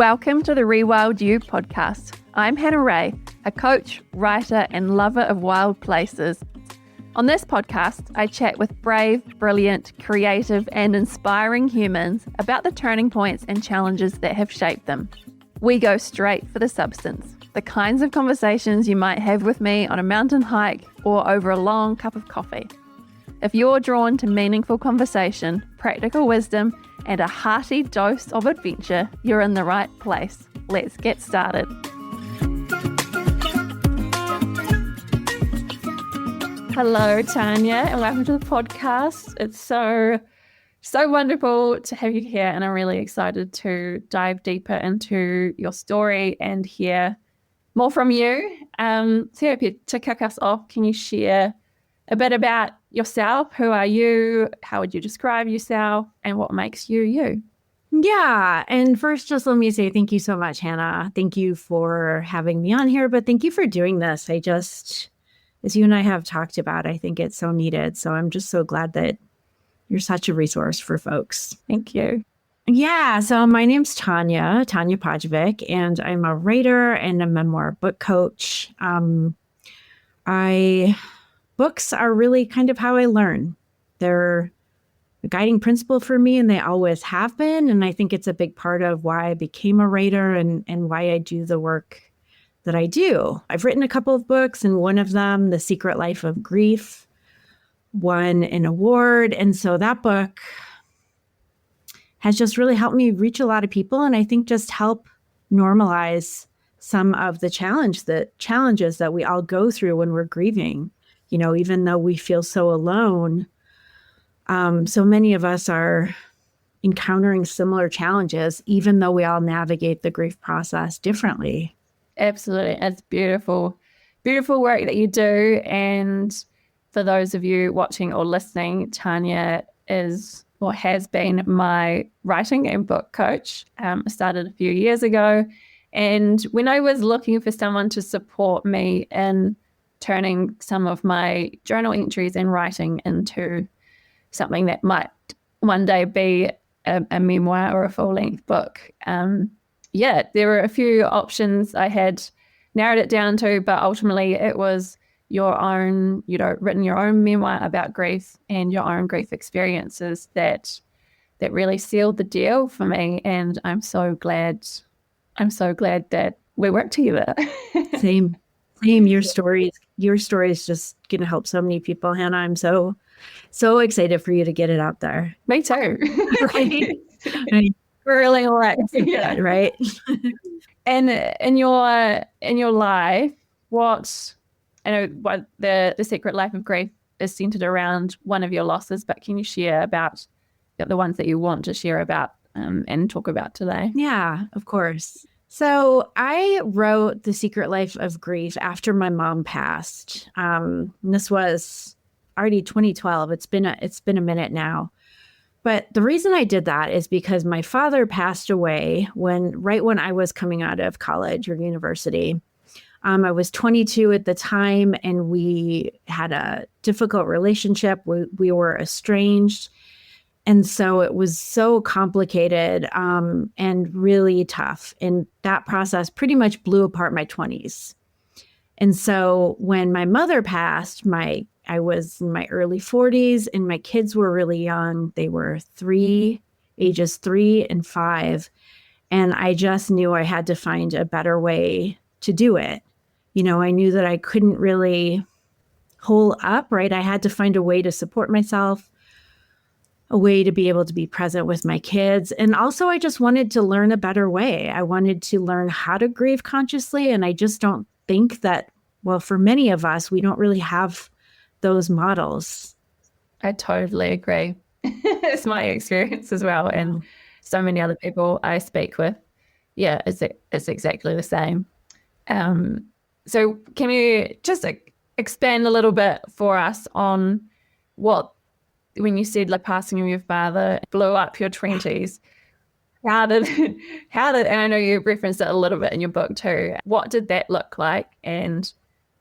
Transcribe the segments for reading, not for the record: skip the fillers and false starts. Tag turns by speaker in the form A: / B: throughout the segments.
A: Welcome to the Rewild You podcast. I'm Hannah Ray, a coach, writer, and lover of wild places. On this podcast, I chat with brave, brilliant, creative, and inspiring humans about the turning points and challenges that have shaped them. We go straight for the substance, the kinds of conversations you might have with me on a mountain hike or over a long cup of coffee. If you're drawn to meaningful conversation, practical wisdom, and a hearty dose of adventure, you're in the right place. Let's get started. Hello, Tanja, and welcome to the podcast. It's so wonderful to have you here, and I'm really excited to dive deeper into your story and hear more from you. So to kick us off, can you share a bit about yourself? Who are you? How would you describe yourself? And what makes you you?
B: Yeah. And first, just let me say thank you so much, Hannah. Thank you for having me on here, but thank you for doing this. As you and I have talked about, I think it's so needed. So I'm just so glad that you're such a resource for folks.
A: Thank you.
B: Yeah. So my name's Tanja Pajevic, and I'm a writer and a memoir book coach. Books are really kind of how I learn. They're a guiding principle for me, and they always have been. And I think it's a big part of why I became a writer and why I do the work that I do. I've written a couple of books, and one of them, The Secret Life of Grief, won an award. And so that book has just really helped me reach a lot of people, and I think just help normalize some of the challenges that we all go through when we're grieving. You know, even though we feel so alone, so many of us are encountering similar challenges, even though we all navigate the grief process differently.
A: Absolutely. It's beautiful, beautiful work that you do. And for those of you watching or listening, Tanja is or has been my writing and book coach. I started a few years ago. And when I was looking for someone to support me in turning some of my journal entries and writing into something that might one day be a memoir or a full-length book. There were a few options I had narrowed it down to, but ultimately it was your own, written your own memoir about grief and your own grief experiences that really sealed the deal for me. And I'm so glad that we work together.
B: Same. Your story is just going to help so many people, Hannah. I'm so excited for you to get it out there.
A: Me too.
B: Right?
A: We're really all right.
B: Yeah, right.
A: And in your life, what the Secret Life of Grief is centered around one of your losses, but can you share about the ones that you want to share about and talk about today?
B: Yeah, of course. So I wrote The Secret Life of Grief after my mom passed. This was already 2012. It's been a minute now. But the reason I did that is because my father passed away right when I was coming out of college or university. I was 22 at the time, and we had a difficult relationship. We were estranged. And so it was so complicated and really tough. And that process pretty much blew apart my 20s. And so when my mother passed, I was in my early 40s, and my kids were really young. They were ages 3 and 5. And I just knew I had to find a better way to do it. I knew that I couldn't really hole up, right? I had to find a way to support myself, a way to be able to be present with my kids. And also, I just wanted to learn a better way. I wanted to learn how to grieve consciously. And I just don't think that, for many of us, we don't really have those models.
A: I totally agree. It's my experience as well. And so many other people I speak with. Yeah, it's exactly the same. So can you just expand a little bit for us on when you said passing of your father blew up your 20s, how did, and I know you referenced it a little bit in your book too, what did that look like, and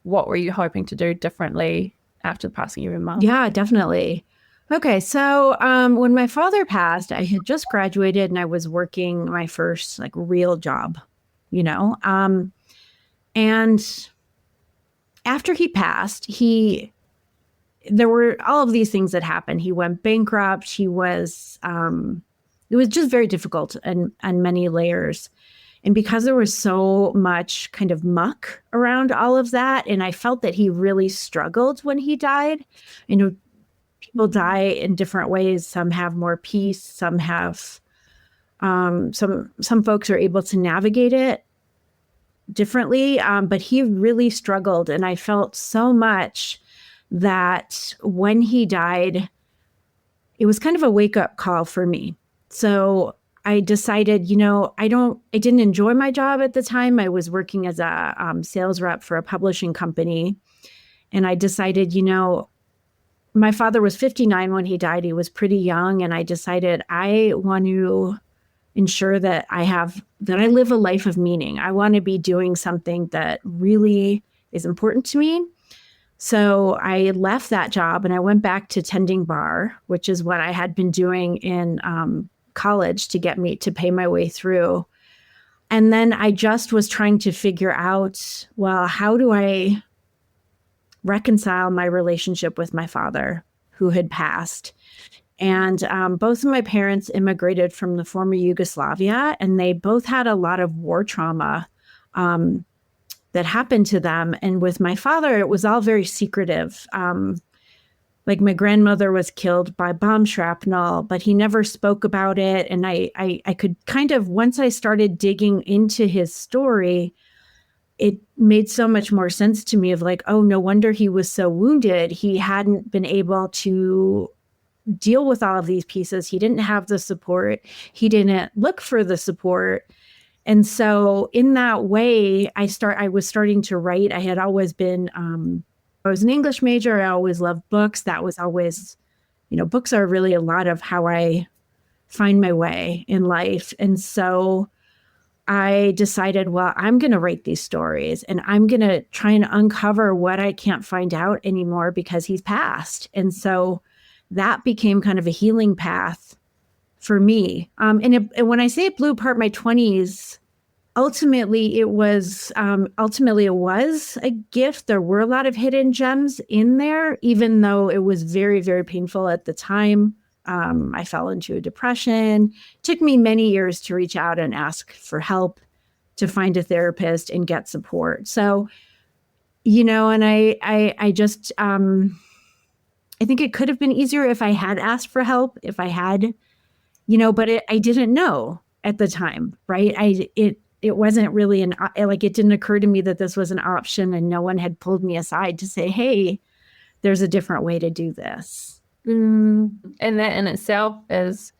A: what were you hoping to do differently after the passing of your mom?
B: Yeah, definitely. Okay, so when my father passed, I had just graduated and I was working my first like real job, you know. And after he passed, he there were all of these things that happened. He went bankrupt. It was just very difficult and on many layers. And because there was so much kind of muck around all of that, and I felt that he really struggled when he died. You know, people die in different ways. Some have more peace. Some have some folks are able to navigate it differently. But he really struggled, and I felt so much that when he died, it was kind of a wake up call for me. So I decided, I didn't enjoy my job at the time. I was working as a sales rep for a publishing company. And I decided, my father was 59 when he died. He was pretty young. And I decided I want to ensure that I live a life of meaning. I want to be doing something that really is important to me. So I left that job and I went back to tending bar, which is what I had been doing in college to get me to pay my way through. And then I just was trying to figure out, well, how do I reconcile my relationship with my father who had passed? And both of my parents immigrated from the former Yugoslavia, and they both had a lot of war trauma that happened to them. And with my father, it was all very secretive. Like my grandmother was killed by bomb shrapnel, but he never spoke about it. And I could kind of, once I started digging into his story, it made so much more sense to me of like, oh, no wonder he was so wounded. He hadn't been able to deal with all of these pieces. He didn't have the support. He didn't look for the support. And so in that way, I was starting to write. I had always been, I was an English major. I always loved books. That was always, books are really a lot of how I find my way in life. And so I decided, well, I'm going to write these stories and I'm going to try and uncover what I can't find out anymore because he's passed. And so that became kind of a healing path for me. And when I say it blew apart my 20s, ultimately it was a gift. There were a lot of hidden gems in there, even though it was very, very painful at the time. I fell into a depression. It took me many years to reach out and ask for help, to find a therapist and get support. So, and I just, I think it could have been easier if I had asked for help, if I had, but I didn't know at the time, right? It wasn't really it didn't occur to me that this was an option, and no one had pulled me aside to say, hey, there's a different way to do this.
A: And that in itself is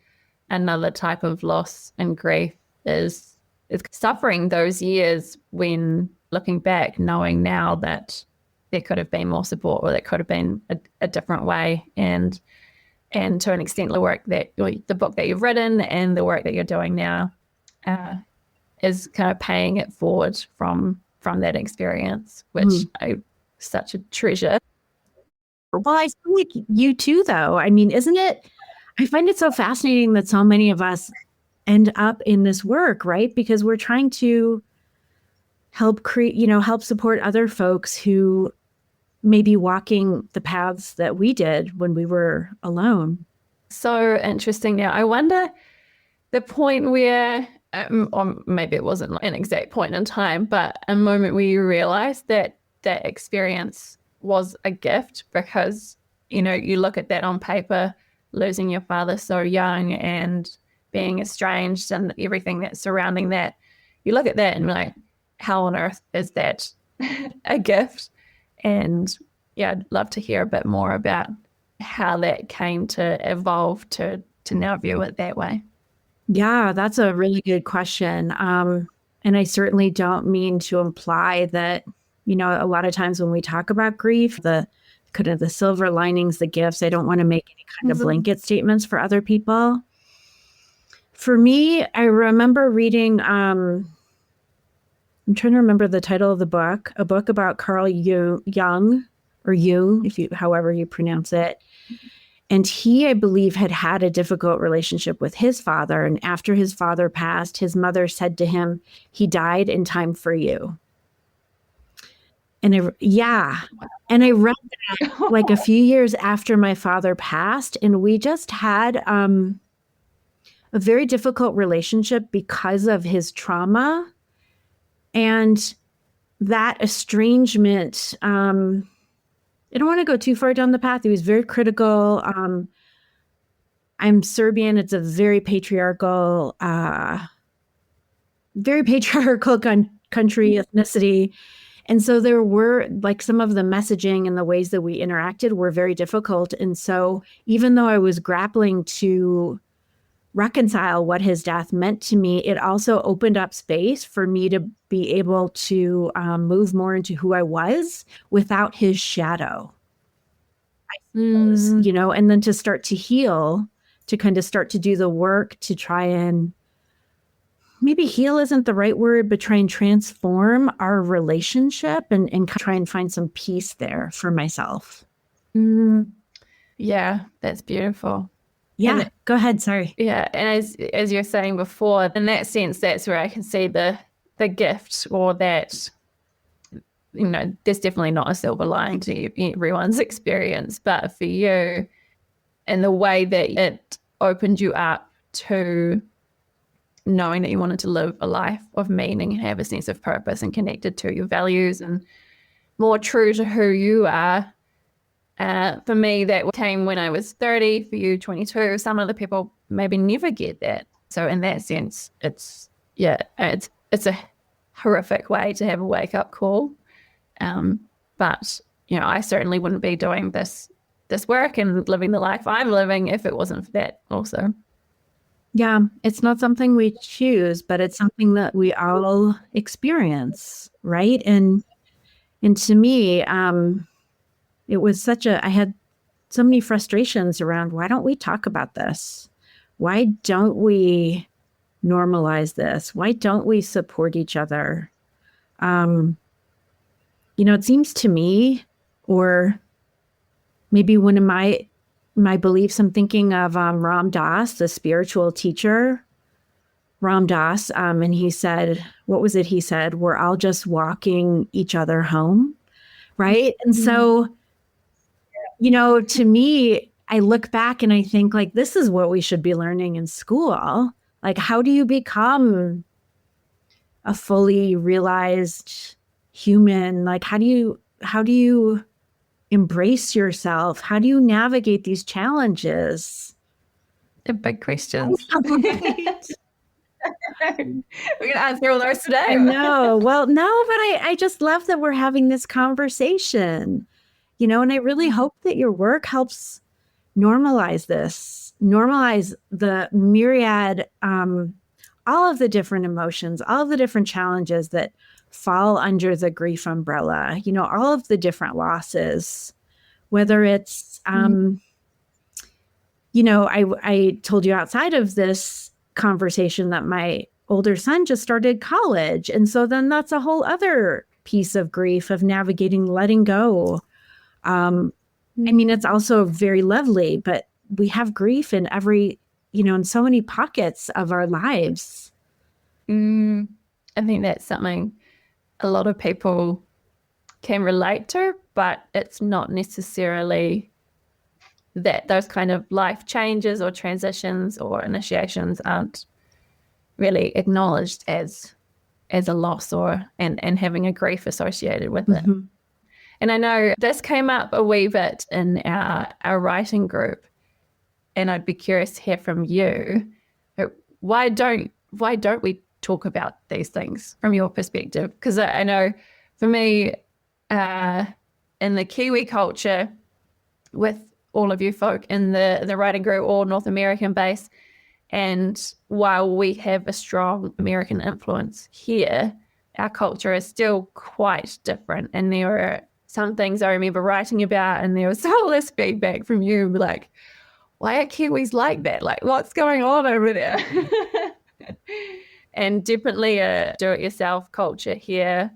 A: another type of loss and grief, is suffering those years when looking back, knowing now that there could have been more support, or there could have been a different way. And to an extent, the book that you've written and the work that you're doing now is kind of paying it forward from that experience, which I such a treasure.
B: Well, I feel like you too, though. I mean, isn't it? I find it so fascinating that so many of us end up in this work, right? Because we're trying to help help support other folks who may be walking the paths that we did when we were alone.
A: So interesting. Now, I wonder the point where, or maybe it wasn't an exact point in time, but a moment where you realized that that experience was a gift, because, you look at that on paper, losing your father so young and being estranged and everything that's surrounding that. You look at that and you're like, how on earth is that a gift? And yeah, I'd love to hear a bit more about how that came to evolve to now view it that way.
B: Yeah, that's a really good question. And I certainly don't mean to imply that, a lot of times when we talk about grief, the kind of the silver linings, the gifts, I don't want to make any kind of blanket statements for other people. For me, I remember reading, I'm trying to remember the title of the book, a book about Carl Jung, or Jung, however you pronounce it. And he, I believe, had had a difficult relationship with his father. And after his father passed, his mother said to him, he died in time for you. And I read that like a few years after my father passed. And we just had a very difficult relationship because of his trauma. And that estrangement, I don't want to go too far down the path. He was very critical. I'm Serbian. It's a very patriarchal country, ethnicity. And so there were like some of the messaging and the ways that we interacted were very difficult. And so even though I was grappling to reconcile what his death meant to me, it also opened up space for me to be able to move more into who I was without his shadow, I suppose, and then to start to heal, to kind of start to do the work to try and maybe heal isn't the right word, but try and transform our relationship and try and find some peace there for myself.
A: Yeah, that's beautiful.
B: Yeah, go ahead. Sorry.
A: Yeah, and as you're saying before, in that sense, that's where I can see the gift, or that, there's definitely not a silver lining to everyone's experience, but for you, and the way that it opened you up to knowing that you wanted to live a life of meaning and have a sense of purpose and connected to your values and more true to who you are. For me, that came when I was 30, for you, 22. Some other people maybe never get that. So in that sense, it's a horrific way to have a wake-up call. But, I certainly wouldn't be doing this work and living the life I'm living if it wasn't for that also.
B: Yeah, it's not something we choose, but it's something that we all experience, right? And to me, it was I had so many frustrations around, why don't we talk about this? Why don't we normalize this? Why don't we support each other? It seems to me, or maybe one of my beliefs, I'm thinking of Ram Dass, the spiritual teacher, Ram Dass, and he said, what was it he said? We're all just walking each other home, right? And so, to me, I look back and I think, like, this is what we should be learning in school. Like, how do you become a fully realized human? Like, how do you embrace yourself? How do you navigate these challenges?
A: They're big questions. We're going to answer all those today.
B: I know. Well, no, but I just love that we're having this conversation, and I really hope that your work helps normalize the myriad, all of the different emotions, all of the different challenges that fall under the grief umbrella, all of the different losses, whether it's, I told you outside of this conversation that my older son just started college. And so then that's a whole other piece of grief, of navigating, letting go. It's also very lovely, but we have grief in in so many pockets of our lives.
A: I think that's something a lot of people can relate to, but it's not necessarily that those kind of life changes or transitions or initiations aren't really acknowledged as a loss and having a grief associated with it. And I know this came up a wee bit in our writing group, and I'd be curious to hear from you. Why don't we talk about these things from your perspective? Because I know for me, in the Kiwi culture, with all of you folk in the writing group, all North American based, and while we have a strong American influence here, our culture is still quite different. And there are some things I remember writing about, and there was all this feedback from you, like, why are Kiwis like that? Like, what's going on over there? And definitely a do-it-yourself culture here.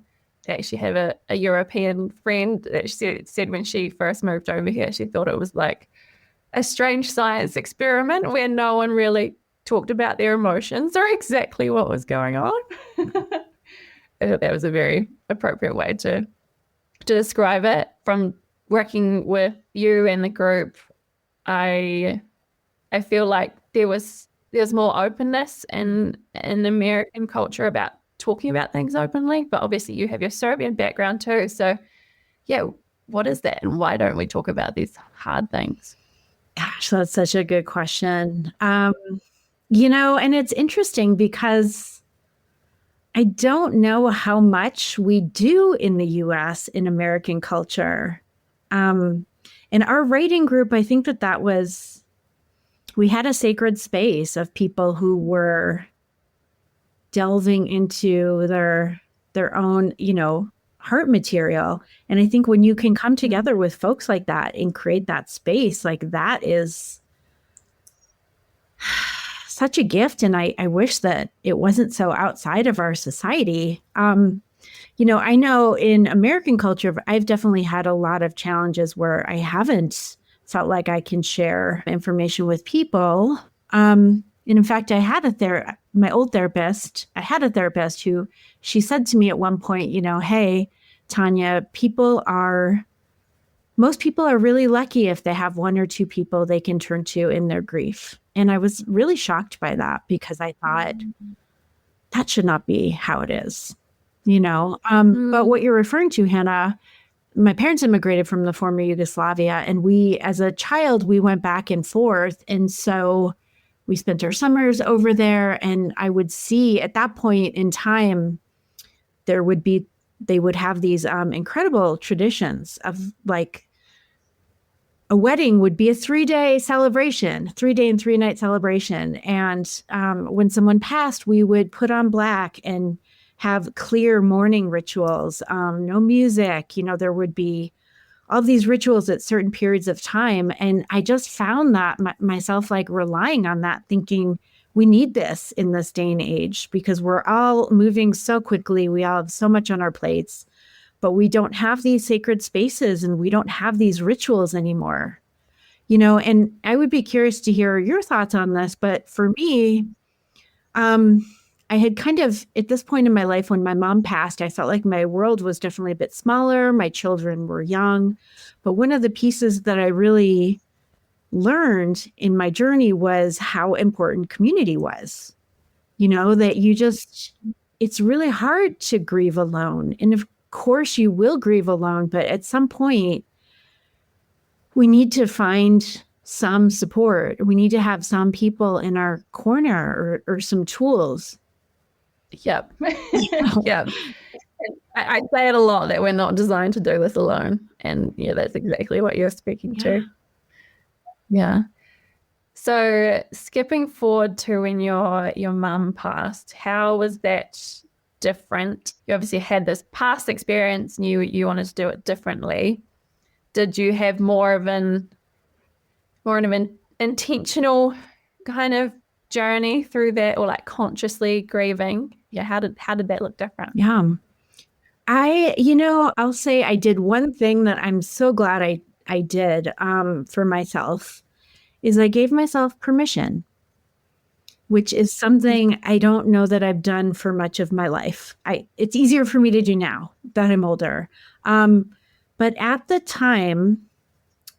A: I actually have a European friend that she said when she first moved over here, she thought it was like a strange science experiment where no one really talked about their emotions or exactly what was going on. I thought that was a very appropriate way to describe it. From working with you and the group, I feel like there's more openness in American culture about talking about things openly, but obviously you have your Serbian background too. So yeah, what is that and why don't we talk about these hard things?
B: Gosh, that's such a good question. And it's interesting because I don't know how much we do in the US in American culture. In our writing group, I think we had a sacred space of people who were delving into their own, heart material. And I think when you can come together with folks like that and create that space, like that is such a gift. And I wish that it wasn't so outside of our society. I know in American culture, I've definitely had a lot of challenges where I haven't felt like I can share information with people. And in fact, my old therapist, I had a therapist who she said to me at one point, hey, Tanja, most people are really lucky if they have one or two people they can turn to in their grief. And I was really shocked by that because I thought that should not be how it is, But what you're referring to, Hannah, my parents immigrated from the former Yugoslavia, and as a child, we went back and forth. And so we spent our summers over there, and I would see at that point in time, they would have these incredible traditions of like a wedding would be a 3-day celebration, 3-day and 3-night celebration. And when someone passed, we would put on black and have clear mourning rituals, no music. There would be all these rituals at certain periods of time. And I just found that myself like relying on that, thinking we need this in this day and age because we're all moving so quickly. We all have so much on our plates, but we don't have these sacred spaces and we don't have these rituals anymore. And I would be curious to hear your thoughts on this. But for me, I had kind of, at this point in my life, when my mom passed, I felt like my world was definitely a bit smaller. My children were young. But one of the pieces that I really learned in my journey was how important community was. That it's really hard to grieve alone. And of course you will grieve alone, but at some point we need to find some support. We need to have some people in our corner or some tools.
A: Yep. Yep. I say it a lot that we're not designed to do this alone. And yeah, that's exactly what you're speaking to. Yeah. So skipping forward to when your mum passed, how was that different? You obviously had this past experience and you wanted to do it differently. Did you have more of an intentional kind of journey through that, or like consciously grieving? Yeah, how did that look different?
B: Yeah. I'll say I did one thing that I'm so glad I did for myself is I gave myself permission, which is something I don't know that I've done for much of my life. It's easier for me to do now that I'm older. But at the time,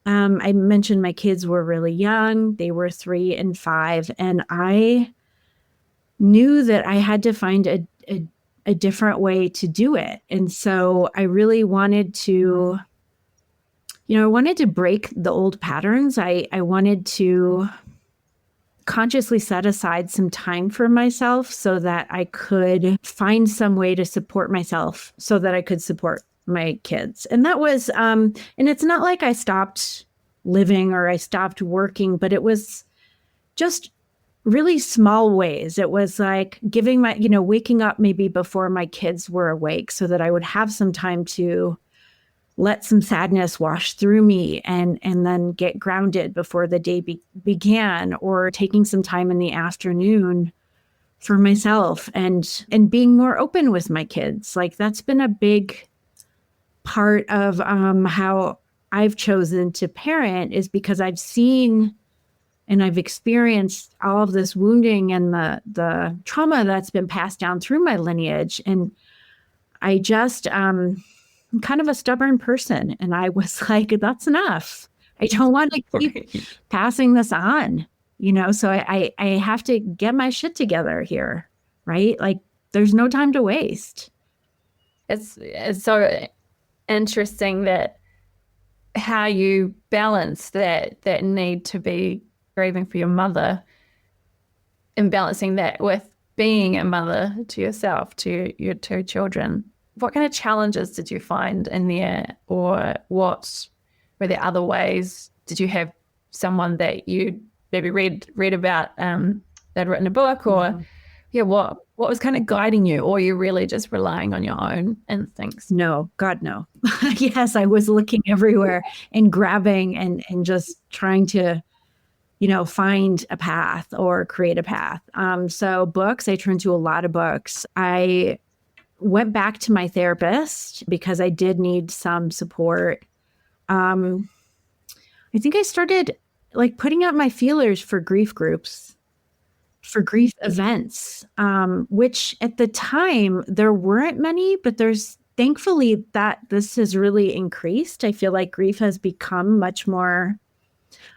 B: I mentioned my kids were really young. They were 3 and 5. And I knew that I had to find a different way to do it. And so I really wanted to, I wanted to break the old patterns. I wanted to consciously set aside some time for myself so that I could find some way to support myself so that I could support my kids. And that was, and it's not like I stopped living or I stopped working, but it was just really small ways. It was like giving waking up maybe before my kids were awake so that I would have some time to let some sadness wash through me and then get grounded before the day began, or taking some time in the afternoon for myself and being more open with my kids. Like that's been a big part of how I've chosen to parent is because I've seen and I've experienced all of this wounding and the trauma that's been passed down through my lineage. And I just, I'm kind of a stubborn person. And I was like, that's enough. I don't want to keep passing this on, so I have to get my shit together here, right? Like there's no time to waste.
A: It's so interesting that how you balance that need to be grieving for your mother and balancing that with being a mother to yourself, to your two children. What kind of challenges did you find in there, or what were there other ways? Did you have someone that you maybe read about that written a book, or what was kind of guiding you, or you're really just relying on your own instincts?
B: No, God, no. Yes, I was looking everywhere and grabbing and just trying to, find a path or create a path. So books, I turned to a lot of books. I went back to my therapist because I did need some support. I think I started like putting out my feelers for grief groups, for grief events, which at the time there weren't many, but there's thankfully that this has really increased. I feel like grief has become much more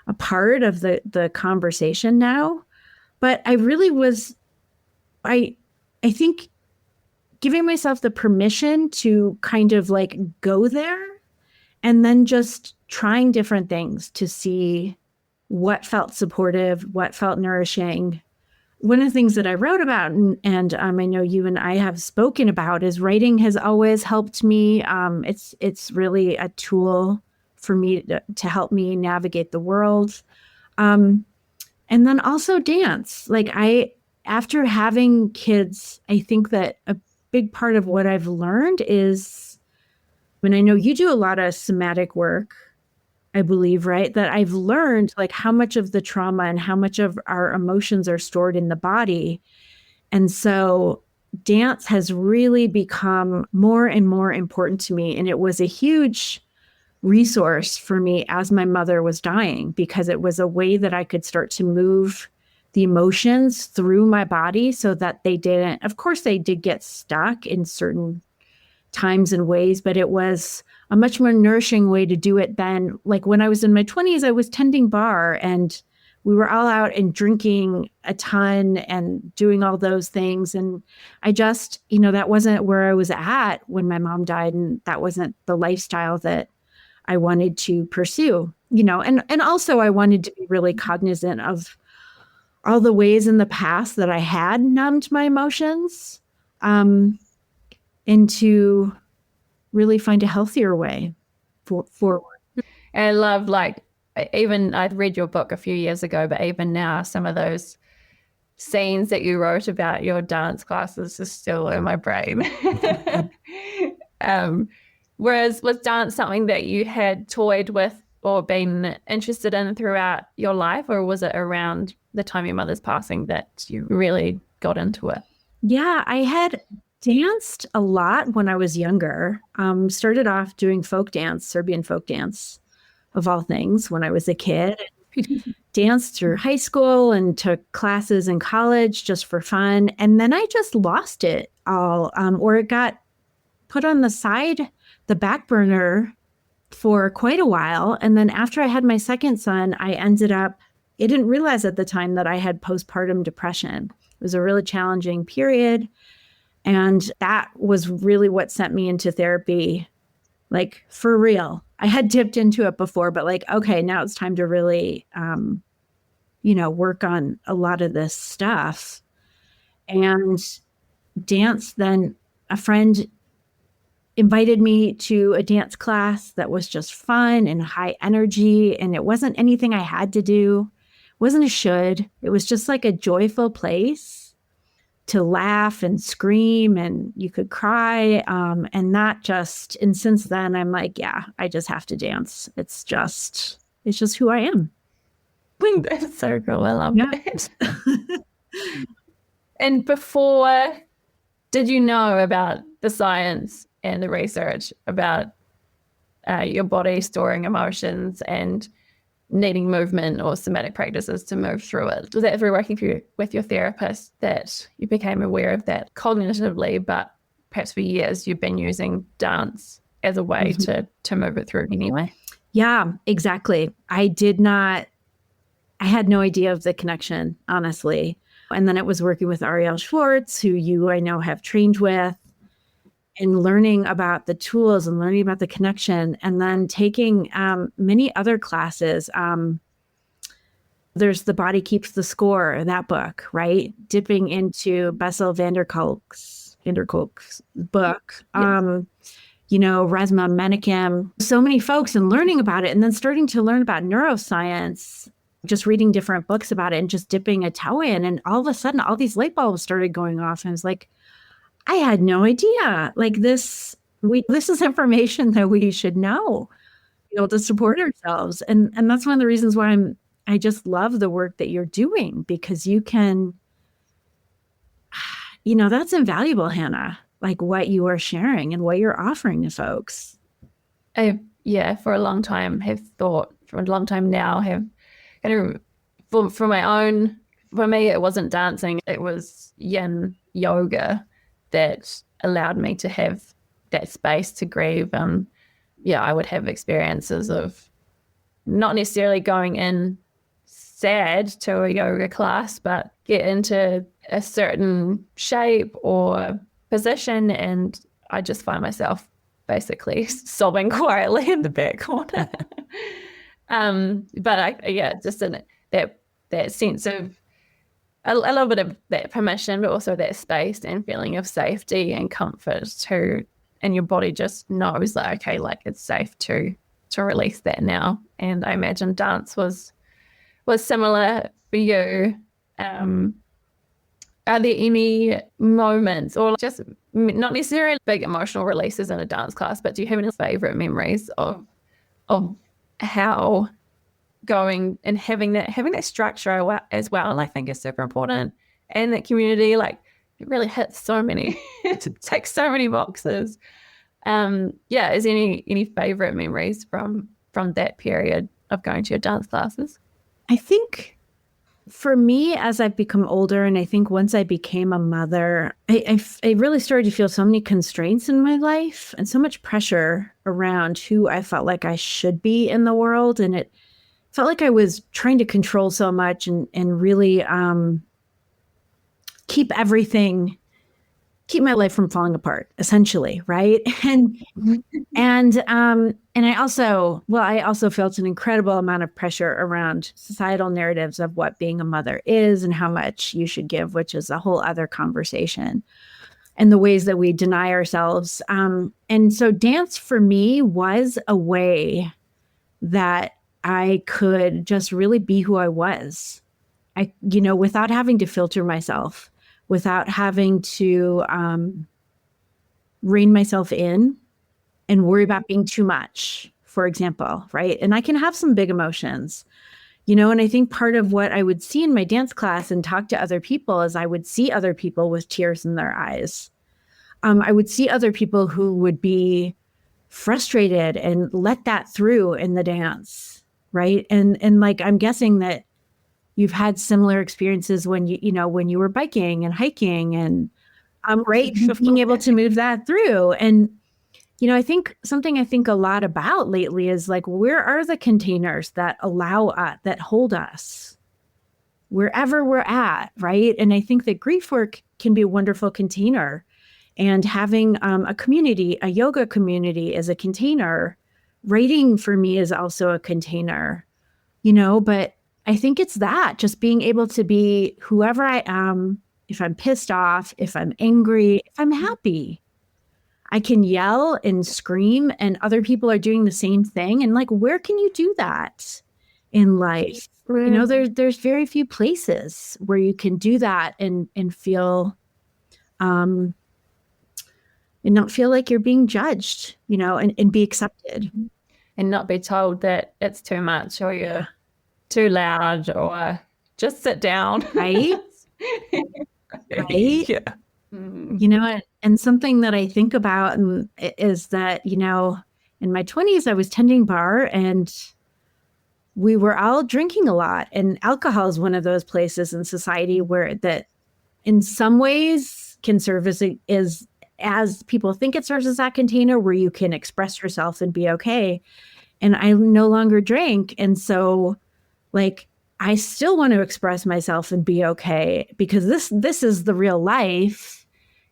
B: a part of the conversation now. But I really was, I think giving myself the permission to kind of like go there and then just trying different things to see what felt supportive, what felt nourishing. One of the things that I wrote about, and I know you and I have spoken about, is writing has always helped me. It's really a tool for me to help me navigate the world. And then also dance. Like after having kids, I think that a big part of what I've learned is, and I know you do a lot of somatic work, I believe, right? That I've learned like how much of the trauma and how much of our emotions are stored in the body. And so dance has really become more and more important to me. And it was a huge resource for me as my mother was dying, because it was a way that I could start to move the emotions through my body so that they didn't, of course, they did get stuck in certain times and ways, but it was a much more nourishing way to do it than like when I was in my 20s, I was tending bar and we were all out and drinking a ton and doing all those things. And I just, that wasn't where I was at when my mom died. And that wasn't the lifestyle that I wanted to pursue, and also I wanted to be really cognizant of all the ways in the past that I had numbed my emotions, and to really find a healthier way forward.
A: And I love, like, even I'd read your book a few years ago, but even now, some of those scenes that you wrote about your dance classes are still in my brain. Whereas was dance something that you had toyed with or been interested in throughout your life, or was it around the time your mother's passing that you really got into it?
B: Yeah, I had danced a lot when I was younger. Started off doing folk dance, Serbian folk dance, of all things, when I was a kid. Danced through high school and took classes in college just for fun. And then I just lost it all, or it got put on the back burner for quite a while. And then after I had my second son, I didn't realize at the time that I had postpartum depression. It was a really challenging period. And that was really what sent me into therapy, like for real. I had dipped into it before, but like, okay, now it's time to really, work on a lot of this stuff. And dance, then a friend invited me to a dance class that was just fun and high energy. And it wasn't anything I had to do. It wasn't a should. It was just like a joyful place to laugh and scream, and you could cry. And since then I'm like, yeah, I just have to dance. It's just who I am.
A: That's so cool. I love it. And before, did you know about the science and the research about your body storing emotions and needing movement or somatic practices to move through it. Was that through working with your therapist that you became aware of that cognitively, but perhaps for years you've been using dance as a way to move it through anyway?
B: Yeah, exactly. I had no idea of the connection, honestly. And then it was working with Ariel Schwartz, who I know have trained with, and learning about the tools and learning about the connection, and then taking many other classes. There's The Body Keeps the Score, that book, right? Dipping into Bessel van der Kolk's book. Yes. Resmaa Menakem, so many folks, and learning about it, and then starting to learn about neuroscience, just reading different books about it and just dipping a toe in. And all of a sudden, all these light bulbs started going off. And I was like, I had no idea. Like this is information that we should know, to support ourselves. And that's one of the reasons why I just love the work that you're doing, because you can, that's invaluable, Hannah, like what you are sharing and what you're offering to folks.
A: For a long time now have kind of, for me, it wasn't dancing, it was yin yoga that allowed me to have that space to grieve. I would have experiences of not necessarily going in sad to a yoga class, but get into a certain shape or position, and I just find myself basically sobbing quietly in the back corner. But just in that sense of a little bit of that permission, but also that space and feeling of safety and comfort and your body just knows that, okay, like it's safe to release that now. And I imagine dance was similar for you. Are there any moments, or just not necessarily big emotional releases in a dance class, but do you have any favorite memories of how going and having that structure as well, I think is super important, and that community, like it really hits so many, it takes so many boxes. Is there any favorite memories from that period of going to your dance classes?
B: I think for me, as I've become older, and I think once I became a mother, I really started to feel so many constraints in my life and so much pressure around who I felt like I should be in the world. And it felt like I was trying to control so much and really keep my life from falling apart, essentially, right? And I also felt an incredible amount of pressure around societal narratives of what being a mother is and how much you should give, which is a whole other conversation, and the ways that we deny ourselves. And so dance for me was a way that I could just really be who I was, without having to filter myself, without having to rein myself in and worry about being too much, for example, right? And I can have some big emotions, and I think part of what I would see in my dance class and talk to other people is I would see other people with tears in their eyes. I would see other people who would be frustrated and let that through in the dance, right? And like, I'm guessing that you've had similar experiences when you were biking and hiking, and right, being able to move that through. And I think something I think a lot about lately is like, where are the containers that allow us, that hold us wherever we're at, right? And I think that grief work can be a wonderful container, and having a community, a yoga community, is a container. Writing for me is also a container, but I think it's that, just being able to be whoever I am. If I'm pissed off, if I'm angry, if I'm happy, I can yell and scream, and other people are doing the same thing. And like, where can you do that in life? There's very few places where you can do that and feel, and not feel like you're being judged, and be accepted.
A: And not be told that it's too much, or you're too loud, or just sit down.
B: Right? Right?
A: Yeah.
B: And something that I think about is that, in my 20s, I was tending bar and we were all drinking a lot. And alcohol is one of those places in society where that in some ways can serve as people think it serves as that container where you can express yourself and be okay. And I no longer drink. And so like I still want to express myself and be okay because this is the real life,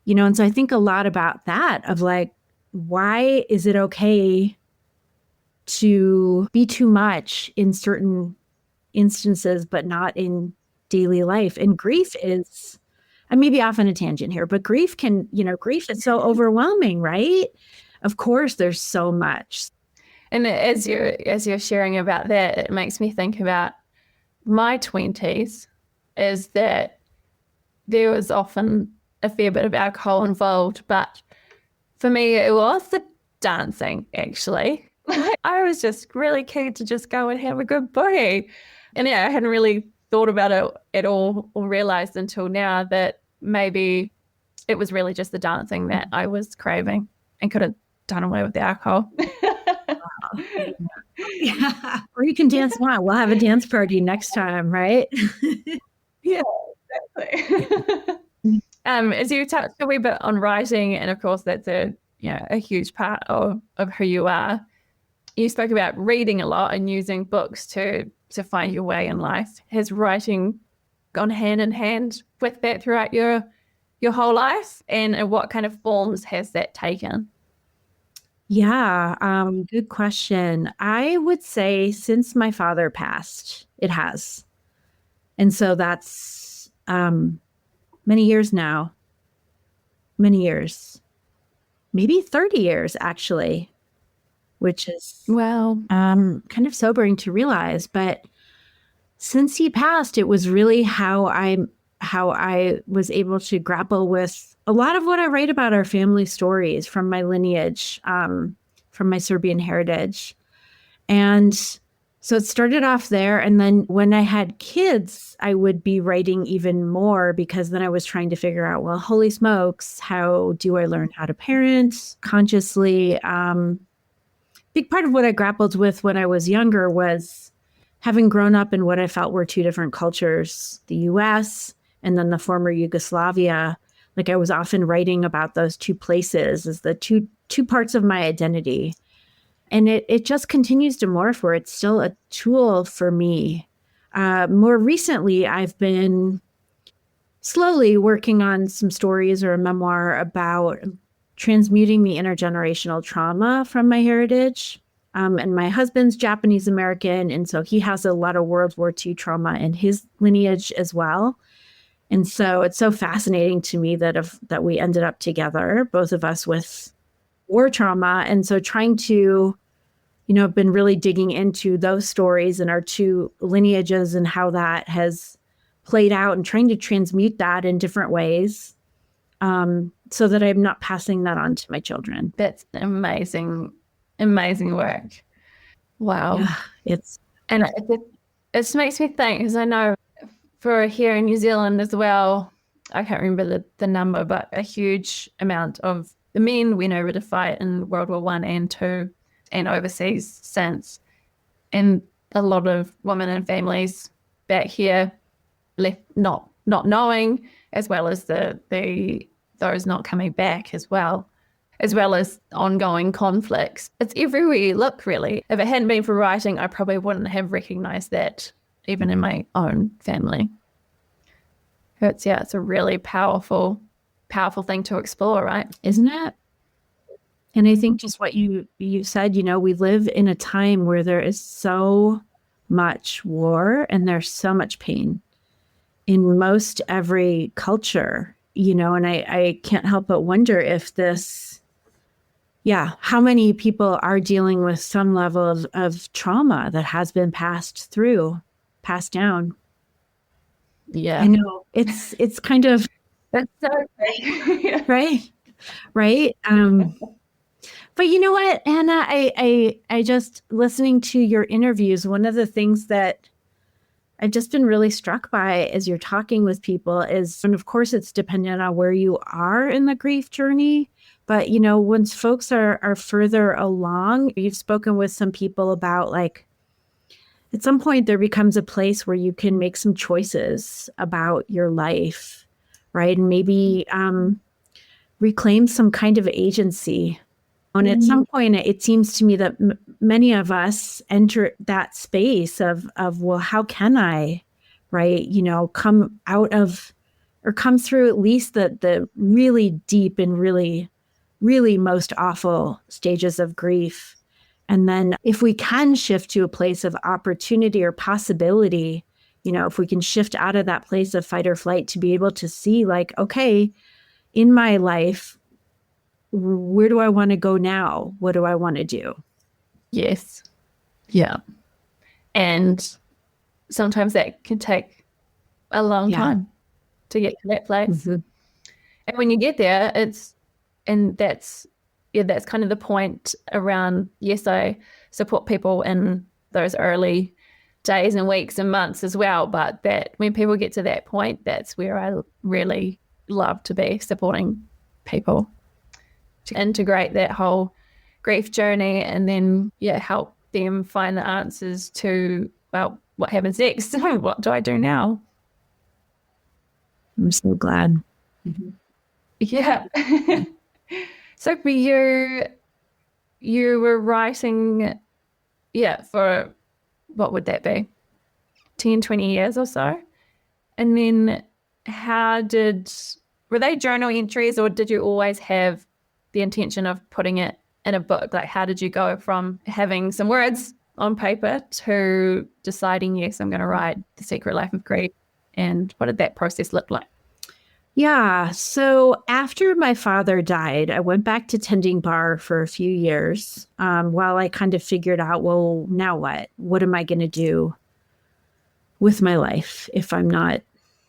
B: and so I think a lot about that of like, why is it okay to be too much in certain instances, but not in daily life? And grief is, I may be off on a tangent here, but grief grief is so overwhelming, right? Of course, there's so much.
A: And as you're sharing about that, it makes me think about my 20s, is that there was often a fair bit of alcohol involved, but for me, it was the dancing, actually. I was just really keen to just go and have a good boogie. And yeah, I hadn't really thought about it at all or realized until now that maybe it was really just the dancing that I was craving and could have done away with the alcohol.
B: Yeah. Or you can dance now. We'll have a dance party next time, right?
A: Yeah, exactly. As you touched a wee bit on writing, and of course that's a huge part of who you are. You spoke about reading a lot and using books to find your way in life. Has writing gone hand in hand with that throughout your whole life? And what kind of forms has that taken?
B: Yeah, good question. I would say since my father passed, it has. And so that's many years now. Many years. Maybe 30 years, actually, which is
A: Well,
B: kind of sobering to realize. But since he passed, it was really how I was able to grapple with a lot of what I write about our family stories from my lineage, from my Serbian heritage. And so it started off there. And then when I had kids, I would be writing even more because then I was trying to figure out, well, holy smokes, how do I learn how to parent consciously? Big part of what I grappled with when I was younger was having grown up in what I felt were two different cultures, the US and then the former Yugoslavia. Like I was often writing about those two places as the two parts of my identity. And it just continues to morph where it's still a tool for me. More recently, I've been slowly working on some stories or a memoir about transmuting the intergenerational trauma from my heritage. And my husband's Japanese American, and so he has a lot of World War II trauma in his lineage as well. And so it's so fascinating to me that we ended up together, both of us with war trauma. And so trying to, I've been really digging into those stories and our two lineages and how that has played out and trying to transmute that in different ways so that I'm not passing that on to my children.
A: that's amazing, amazing work. Wow.
B: Yeah,
A: and it just makes me think, because I know for here in New Zealand as well, I can't remember the number, but a huge amount of the men we know were to fight in World War I and II and overseas since. And a lot of women and families back here left not knowing, as well as those not coming back as well as ongoing conflicts. It's everywhere you look, really. If it hadn't been for writing, I probably wouldn't have recognized that even in my own family. It's a really powerful thing to explore, right?
B: Isn't it? And I think just what you said, we live in a time where there is so much war and there's so much pain in most every culture, and I can't help but wonder if how many people are dealing with some level of trauma that has been passed down.
A: Yeah.
B: I know. It's kind of,
A: That's so great.
B: right. But you know what, Anna, I just listening to your interviews, one of the things that I've just been really struck by as you're talking with people is, and of course it's dependent on where you are in the grief journey, But, you know, once folks are further along, you've spoken with some people about like, at some point there becomes a place where you can make some choices about your life, right? And maybe reclaim some kind of agency. And at some point, it seems to me that many of us enter that space of, well, how can I, right? You know, come out of, or come through at least the really deep and really, really most awful stages of grief. And then if we can shift to a place of opportunity or possibility, you know, if we can shift out of that place of fight or flight to be able to see like, okay, in my life, where do I want to go now? What do I want to do?
A: Yes. Yeah. And sometimes that can take a long time to get to that place.
B: Mm-hmm.
A: And when you get there, that's kind of the point around, yes, I support people in those early days and weeks and months as well. But that when people get to that point, that's where I really love to be, supporting people to integrate that whole grief journey and then, help them find the answers to, well, what happens next? What do I do now?
B: I'm so glad.
A: Mm-hmm. Yeah. So for you were writing, for what would that be? 10, 20 years or so? And then were they journal entries, or did you always have the intention of putting it in a book? Like, how did you go from having some words on paper to deciding, yes, I'm going to write The Secret Life of Grief? And what did that process look like?
B: Yeah. So after my father died, I went back to tending bar for a few years while I kind of figured out, well, now what? What am I going to do with my life if I'm not,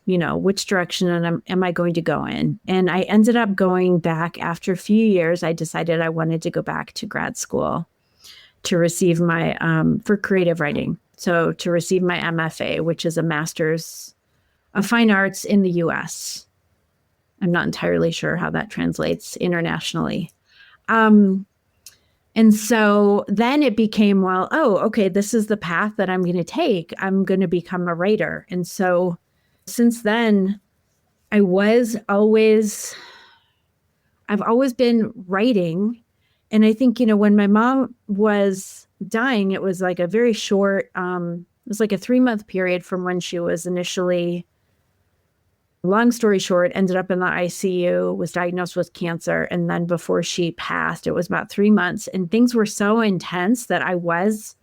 B: you know, which direction am I going to go in? And I ended up going back after a few years. I decided I wanted to go back to grad school to receive my, for creative writing. So to receive my MFA, which is a Master's of Fine Arts in the US. I'm not entirely sure how that translates internationally. And so then it became, well, oh, okay, this is the path that I'm going to take. I'm going to become a writer. And so since then, I've always been writing. And I think, you know, when my mom was dying, it was like a very short, it was like a 3-month period from when she was initially, long story short, ended up in the ICU, was diagnosed with cancer. And then before she passed, it was about 3 months. And things were so intense that I was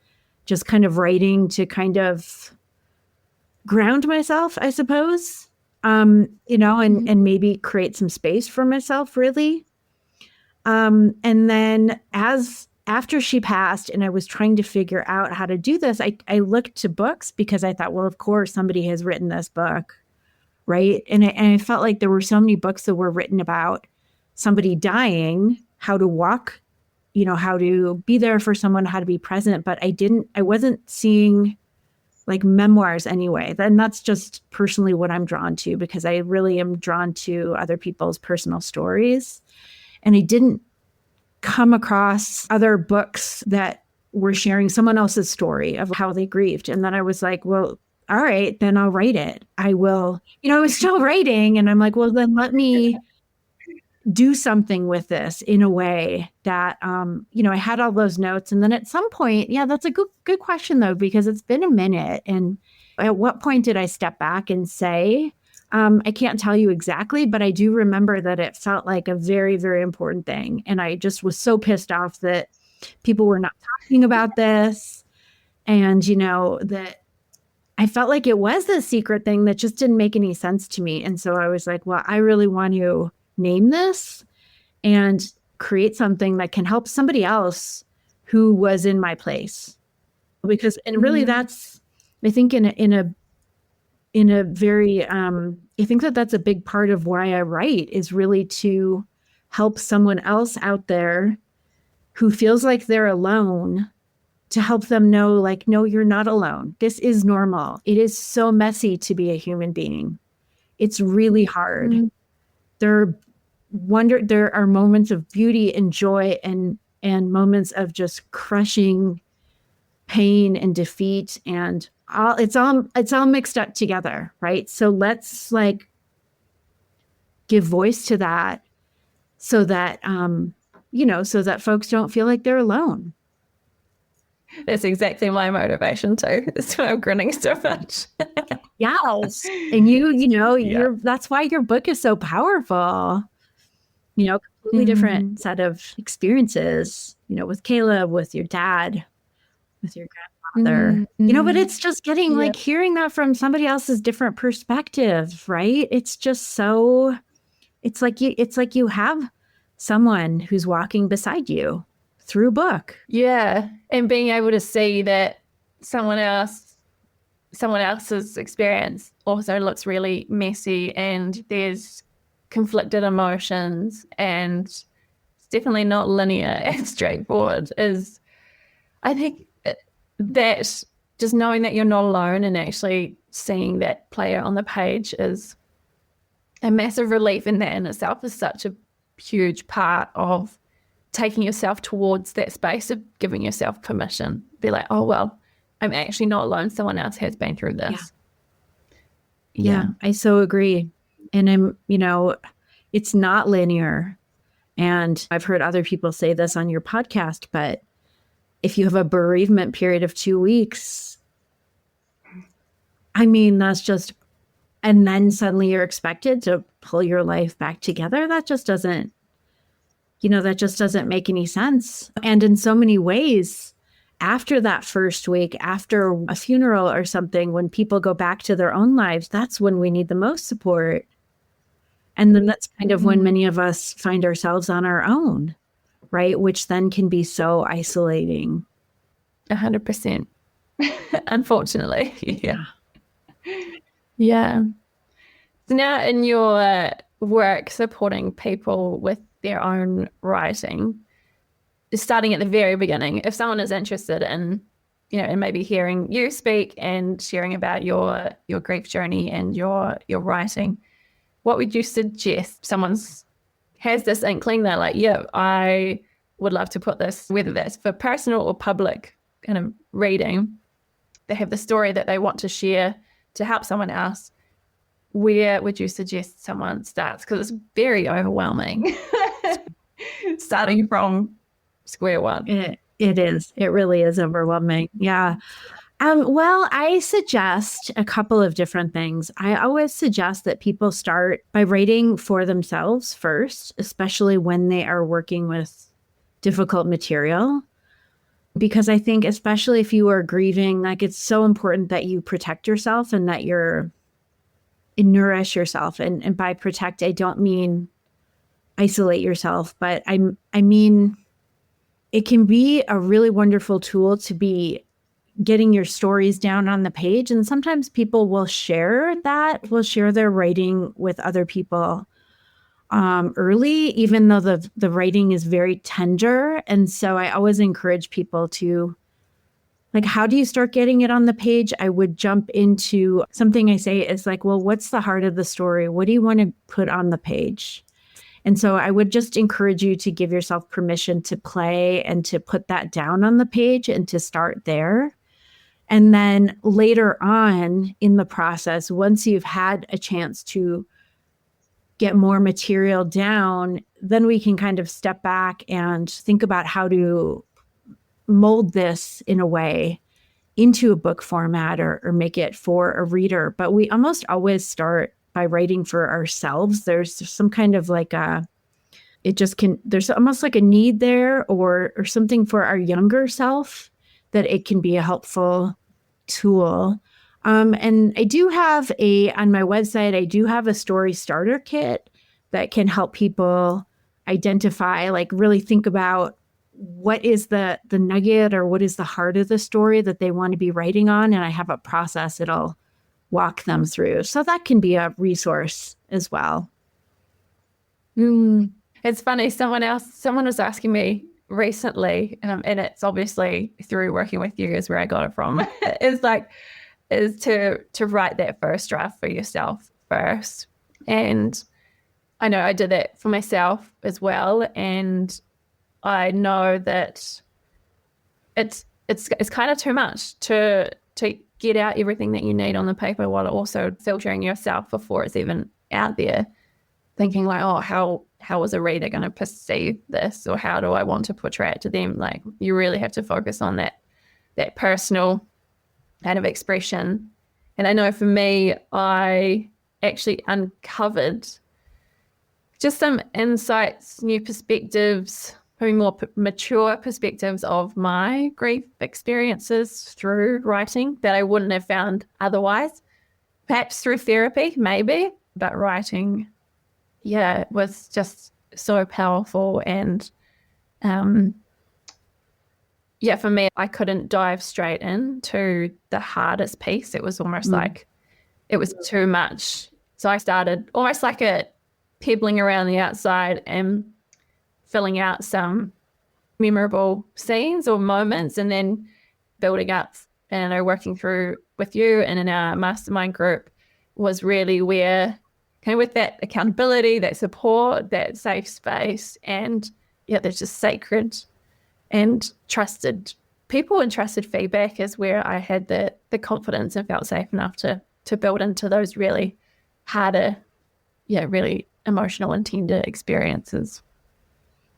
B: just kind of writing to kind of ground myself, I suppose, you know, and maybe create some space for myself, really. And then after she passed and I was trying to figure out how to do this, I looked to books because I thought, well, of course, somebody has written this book. Right. And I felt like there were so many books that were written about somebody dying, how to walk, you know, how to be there for someone, how to be present. But I wasn't seeing like memoirs anyway. And that's just personally what I'm drawn to, because I really am drawn to other people's personal stories. And I didn't come across other books that were sharing someone else's story of how they grieved. And then I was like, well, all right, then I'll write it. I will, you know, I was still writing. And I'm like, well, then let me do something with this in a way that, you know, I had all those notes. And then at some point, that's a good question, though, because it's been a minute. And at what point did I step back and say, I can't tell you exactly, but I do remember that it felt like a very, very important thing. And I just was so pissed off that people were not talking about this. And, you know, that I felt like it was the secret thing that just didn't make any sense to me. And so I was like, well, I really want to name this and create something that can help somebody else who was in my place. Because, and really that's, I think in a very, I think that that's a big part of why I write, is really to help someone else out there who feels like they're alone, to help them know, like, no, you're not alone. This is normal. It is so messy to be a human being. It's really hard. There are there are moments of beauty and joy and moments of just crushing pain and defeat, and it's all mixed up together, right? So let's like give voice to that so that so that folks don't feel like they're alone.
A: That's exactly my motivation too. That's why I'm grinning so much.
B: Yes. And that's why your book is so powerful. Completely different set of experiences, with Caleb, with your dad, with your grandfather, but it's just getting like hearing that from somebody else's different perspective, right? It's just so, it's like you have someone who's walking beside you through a book.
A: Yeah. And being able to see that someone else's experience also looks really messy and there's conflicted emotions and it's definitely not linear and straightforward, is I think that just knowing that you're not alone and actually seeing that player on the page is a massive relief, and that in itself is such a huge part of taking yourself towards that space of giving yourself permission. Be like, oh, well, I'm actually not alone. Someone else has been through this.
B: Yeah, I so agree. And it's not linear. And I've heard other people say this on your podcast, but if you have a bereavement period of 2 weeks, I mean, that's just, and then suddenly you're expected to pull your life back together. That just doesn't make any sense. And in so many ways, after that first week, after a funeral or something, when people go back to their own lives, that's when we need the most support. And then that's kind of when many of us find ourselves on our own, right? Which then can be so isolating.
A: 100%. Unfortunately. Yeah. So now in your work supporting people with their own writing, starting at the very beginning, if someone is interested in, in maybe hearing you speak and sharing about your grief journey and your writing, what would you suggest? Someone has this inkling, they're like, yeah, I would love to put this, whether that's for personal or public kind of reading, they have the story that they want to share to help someone else. Where would you suggest someone starts? Because it's very overwhelming starting from square one.
B: It is. It really is overwhelming. Yeah. Well, I suggest a couple of different things. I always suggest that people start by writing for themselves first, especially when they are working with difficult material. Because I think, especially if you are grieving, like it's so important that you protect yourself and that you nourish yourself. And by protect, I don't mean isolate yourself, but I mean, it can be a really wonderful tool to be getting your stories down on the page. And sometimes people will share their writing with other people early, even though the writing is very tender. And so I always encourage people to, like, how do you start getting it on the page? I would jump into something I say is like, well, what's the heart of the story? What do you want to put on the page? And so I would just encourage you to give yourself permission to play and to put that down on the page and to start there. And then later on in the process, once you've had a chance to get more material down, then we can kind of step back and think about how to mold this in a way into a book format or make it for a reader. But we almost always start by writing for ourselves. There's some kind of like there's almost like a need there or something for our younger self that it can be a helpful tool. And I do have on my website, I do have a story starter kit that can help people identify, like really think about what is the nugget or what is the heart of the story that they want to be writing on. And I have a process it'll walk them through. So that can be a resource as well.
A: It's funny. Someone was asking me recently, and it's obviously through working with you is where I got it from, is to write that first draft for yourself first. And I know I did that for myself as well. And I know that it's kind of too much to get out everything that you need on the paper while also filtering yourself before it's even out there, thinking like, oh, how is a reader going to perceive this, or how do I want to portray it to them? Like, you really have to focus on that personal kind of expression. And I know for me, I actually uncovered just some insights, new perspectives, probably more mature perspectives of my grief experiences through writing that I wouldn't have found otherwise. Perhaps through therapy, maybe, but writing, yeah, was just so powerful. And yeah, for me, I couldn't dive straight into the hardest piece. It was almost like it was too much. So I started almost like a pebbling around the outside and filling out some memorable scenes or moments, and then building up and working through with you and in our mastermind group was really where, kind of with that accountability, that support, that safe space, and yeah, there's just sacred and trusted people and trusted feedback is where I had the confidence and felt safe enough to build into those really harder, yeah, really emotional and tender experiences.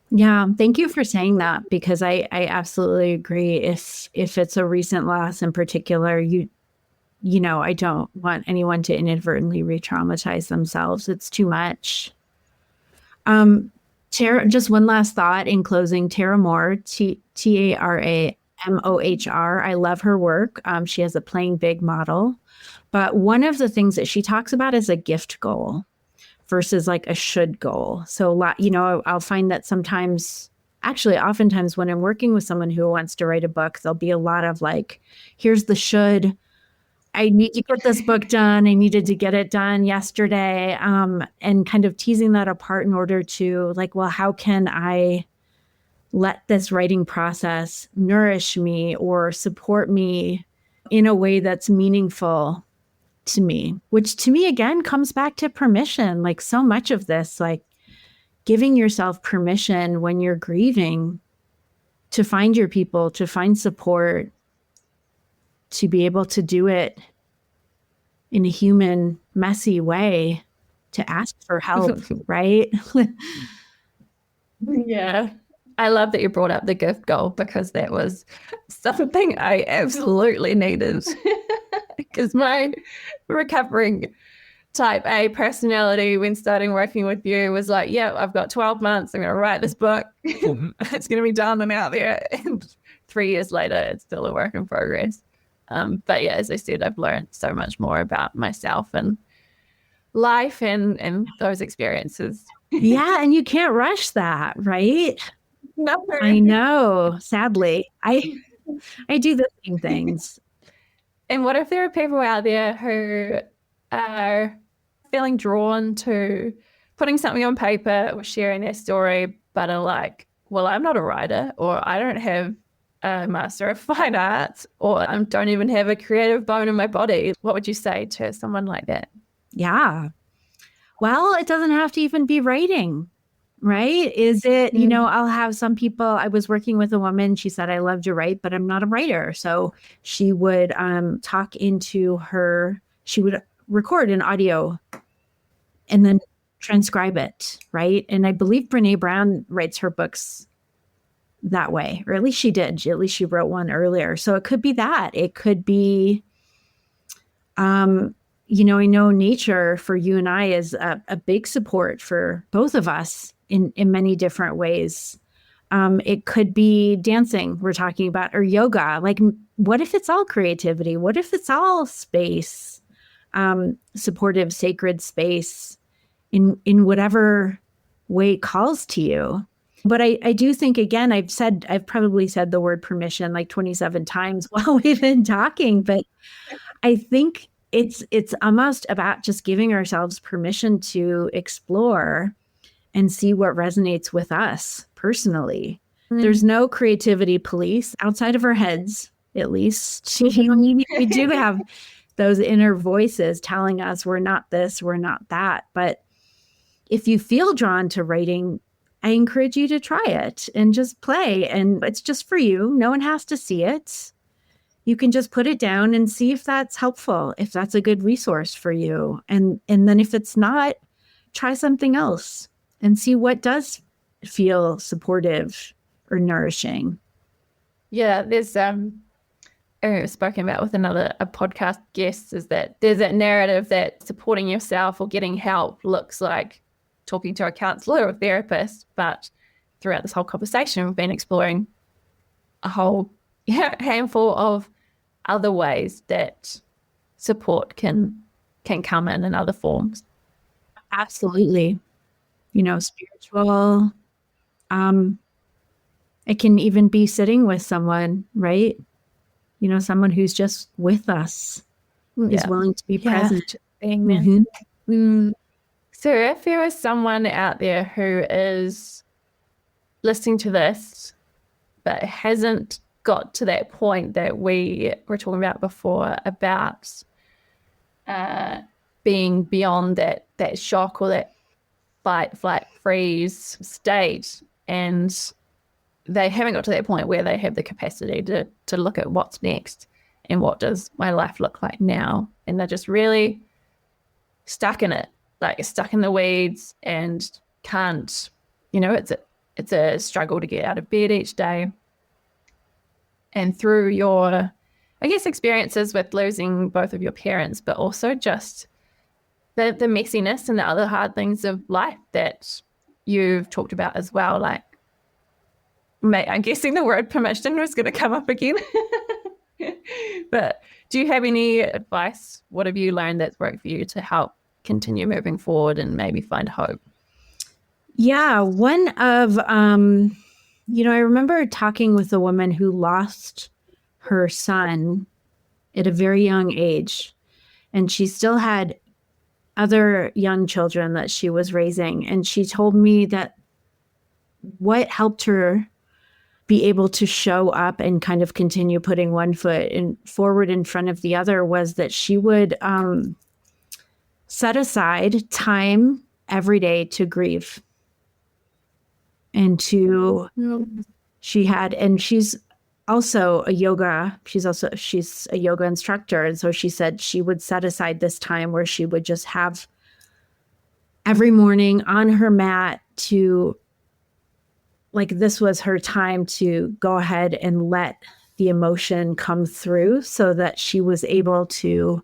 B: Yeah, thank you for saying that, because I absolutely agree. If it's a recent loss in particular, you know, I don't want anyone to inadvertently re-traumatize themselves. It's too much. Tara, just one last thought in closing. Tara Mohr, Taramohr. I love her work. She has a Playing Big model. But one of the things that she talks about is a gift goal versus like a should goal. So, you know, I'll find that sometimes, actually, oftentimes when I'm working with someone who wants to write a book, there'll be a lot of like, here's the should. I need to get this book done. I needed to get it done yesterday. And kind of teasing that apart in order to like, well, how can I let this writing process nourish me or support me in a way that's meaningful to me, which to me, again, comes back to permission. Like so much of this, like giving yourself permission when you're grieving to find your people, to find support, to be able to do it in a human, messy way, to ask for help, right?
A: Yeah. I love that you brought up the gift goal, because that was something I absolutely needed. Because my recovering type A personality, when starting working with you, was like, yeah, I've got 12 months. I'm going to write this book. It's going to be done and out there. And 3 years later, it's still a work in progress. But yeah, as I said, I've learned so much more about myself and life and those experiences.
B: Yeah. And you can't rush that, right?
A: No.
B: I know. Sadly, I do the same things.
A: And what if there are people out there who are feeling drawn to putting something on paper or sharing their story, but are like, well, I'm not a writer, or I don't have a Master of Fine Arts, or I don't even have a creative bone in my body. What would you say to someone like that?
B: Yeah. Well, it doesn't have to even be writing, right? Is it, you know, I'll have some people, I was working with a woman, she said, I love to write, but I'm not a writer. So she would talk into she would record an audio and then transcribe it, right? And I believe Brene Brown writes her books that way, or at least she did. At least she wrote one earlier. So it could be that. It could be, you know, I know nature for you and I is a big support for both of us in many different ways. It could be dancing we're talking about, or yoga. Like, what if it's all creativity? What if it's all space, supportive, sacred space in whatever way it calls to you? But I do think, again, I've probably said the word permission like 27 times while we've been talking, but I think it's almost about just giving ourselves permission to explore and see what resonates with us personally. There's no creativity police outside of our heads, at least. We do have those inner voices telling us we're not this, we're not that. But if you feel drawn to writing, I encourage you to try it and just play. And it's just for you. No one has to see it. You can just put it down and see if that's helpful, if that's a good resource for you. And then if it's not, try something else and see what does feel supportive or nourishing.
A: Yeah, there's spoken about with a podcast guest, is that there's that narrative that supporting yourself or getting help looks like talking to a counselor or therapist. But throughout this whole conversation, we've been exploring a whole handful of other ways that support can come in other forms.
B: Absolutely. Spiritual. It can even be sitting with someone, right? Someone who's just with us, is willing to be present.
A: Mm-hmm. So if there is someone out there who is listening to this but hasn't got to that point that we were talking about before, about being beyond that shock or that fight, flight, freeze state, and they haven't got to that point where they have the capacity to look at what's next and what does my life look like now, and they're just really stuck in it, like stuck in the weeds, and can't, it's a struggle to get out of bed each day. And through your, I guess, experiences with losing both of your parents, but also just the messiness and the other hard things of life that you've talked about as well. Like, I'm guessing the word permission was going to come up again. But do you have any advice? What have you learned that's worked for you to help continue moving forward and maybe find hope?
B: Yeah, one of, I remember talking with a woman who lost her son at a very young age, and she still had other young children that she was raising. And she told me that what helped her be able to show up and kind of continue putting one foot forward in front of the other was that she would set aside time every day to grieve. And she's also she's a yoga instructor. And so she said she would set aside this time where she would just have every morning on her mat to, like, this was her time to go ahead and let the emotion come through so that she was able to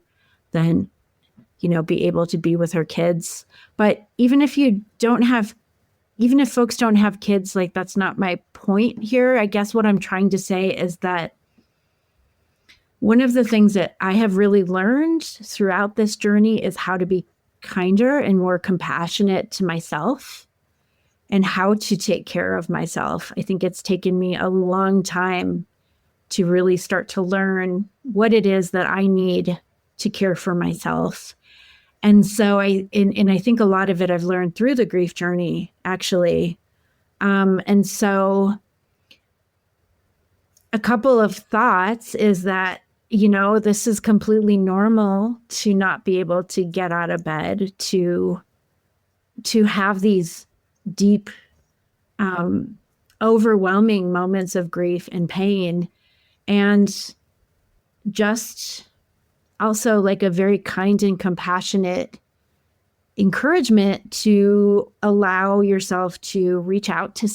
B: then, be able to be with her kids. But even if folks don't have kids, like, that's not my point here. I guess what I'm trying to say is that one of the things that I have really learned throughout this journey is how to be kinder and more compassionate to myself and how to take care of myself. I think it's taken me a long time to really start to learn what it is that I need to care for myself. And so I think a lot of it I've learned through the grief journey, actually. And so a couple of thoughts is that, this is completely normal to not be able to get out of bed, to have these deep, overwhelming moments of grief and pain, and just also like a very kind and compassionate encouragement to allow yourself to reach out to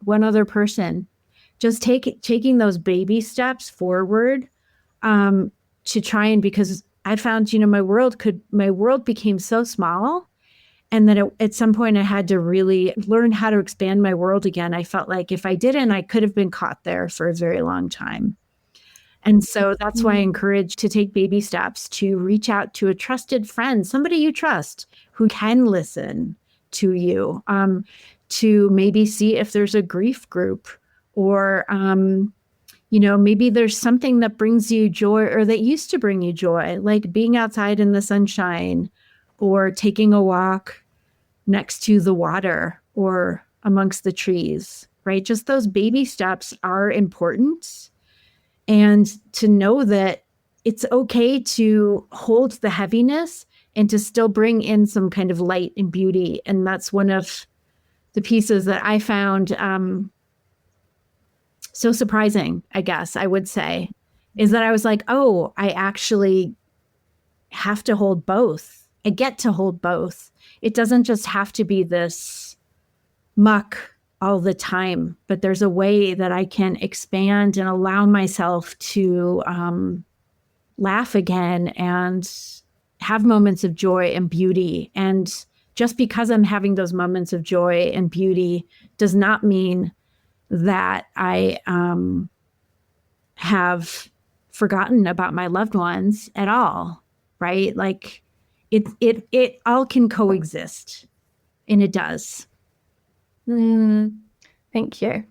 B: one other person, just taking those baby steps forward, to try, and because I found, my world became so small, and that at some point I had to really learn how to expand my world again. I felt like if I didn't, I could have been caught there for a very long time. And so that's why I encourage to take baby steps, to reach out to a trusted friend, somebody you trust who can listen to you, to maybe see if there's a grief group, or, maybe there's something that brings you joy, or that used to bring you joy, like being outside in the sunshine, or taking a walk next to the water or amongst the trees, right? Just those baby steps are important. And to know that it's okay to hold the heaviness and to still bring in some kind of light and beauty. And that's one of the pieces that I found so surprising, I guess I would say, is that I was like, oh, I actually have to hold both. I get to hold both. It doesn't just have to be this muck all the time, but there's a way that I can expand and allow myself to laugh again and have moments of joy and beauty. And just because I'm having those moments of joy and beauty does not mean that I have forgotten about my loved ones at all, right? Like it all can coexist, and it does.
A: Thank you.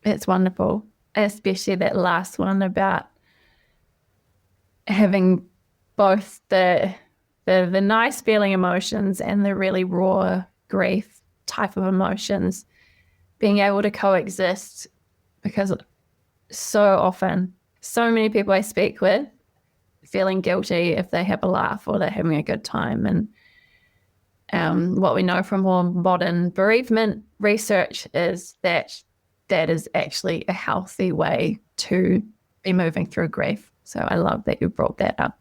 A: It's wonderful, especially that last one about having both the nice feeling emotions and the really raw grief type of emotions being able to coexist, because so often, so many people I speak with feeling guilty if they have a laugh or they're having a good time. And what we know from more modern bereavement research is that that is actually a healthy way to be moving through grief. So I love that you brought that up.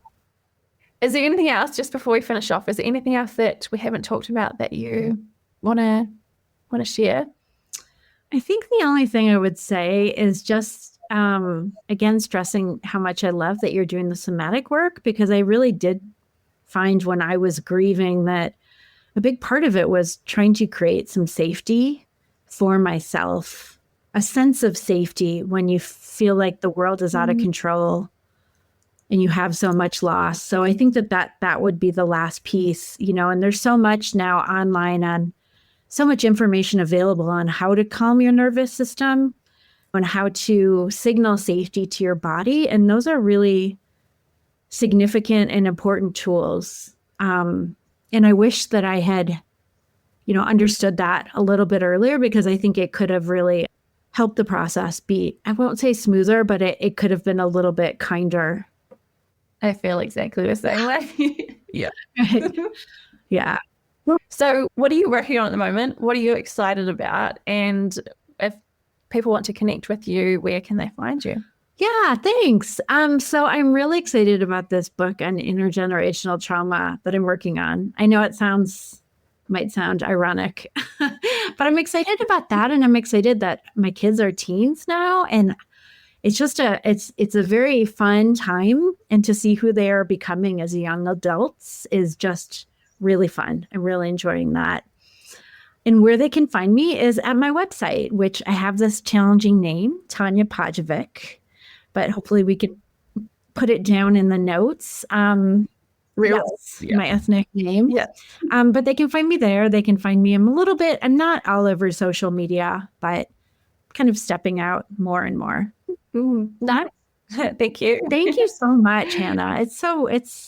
A: Is there anything else, just before we finish off, is there anything else that we haven't talked about that you want to share?
B: I think the only thing I would say is just, again, stressing how much I love that you're doing the somatic work, because I really did find when I was grieving that a big part of it was trying to create some safety for myself, a sense of safety when you feel like the world is out of control and you have so much loss. So I think that would be the last piece, and there's so much now online on so much information available on how to calm your nervous system and how to signal safety to your body. And those are really significant and important tools. And I wish that I had, understood that a little bit earlier, because I think it could have really helped the process be, I won't say smoother, but it could have been a little bit kinder.
A: I feel exactly the same way. Yeah.
B: Yeah.
A: So what are you working on at the moment? What are you excited about? And if people want to connect with you, where can they find you?
B: Yeah, thanks. So I'm really excited about this book on intergenerational trauma that I'm working on. I know it might sound ironic, but I'm excited about that. And I'm excited that my kids are teens now. And it's just it's a very fun time. And to see who they are becoming as young adults is just really fun. I'm really enjoying that. And where they can find me is at my website, which I have this challenging name, Tanja Pajevic, but hopefully we could put it down in the notes. My ethnic name.
A: Yeah.
B: But they can find me there. They can find me. I'm not all over social media, but kind of stepping out more and more.
A: Nice. Thank you.
B: Thank you so much, Hannah. It's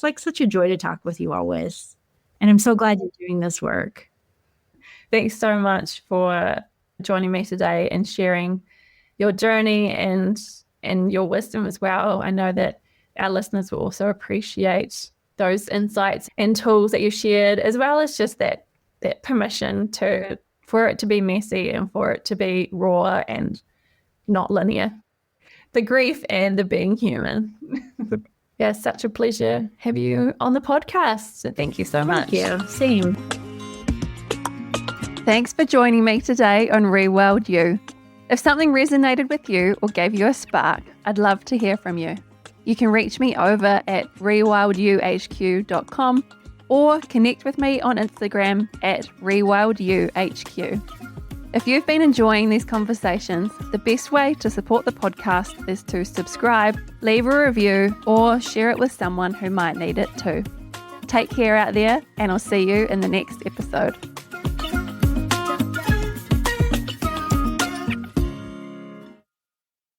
B: like such a joy to talk with you always. And I'm so glad you're doing this work.
A: Thanks so much for joining me today and sharing your journey and your wisdom as well. I know that our listeners will also appreciate those insights and tools that you shared, as well as just that permission for it to be messy and for it to be raw and not linear. The grief and the being human. Yeah, such a pleasure have you on the podcast. So thank you so much.
B: Thank you. Same.
A: Thanks for joining me today on Rewild You. If something resonated with you or gave you a spark, I'd love to hear from you. You can reach me over at rewildyouhq.com or connect with me on Instagram at rewildyouhq. If you've been enjoying these conversations, the best way to support the podcast is to subscribe, leave a review, or share it with someone who might need it too. Take care out there, and I'll see you in the next episode.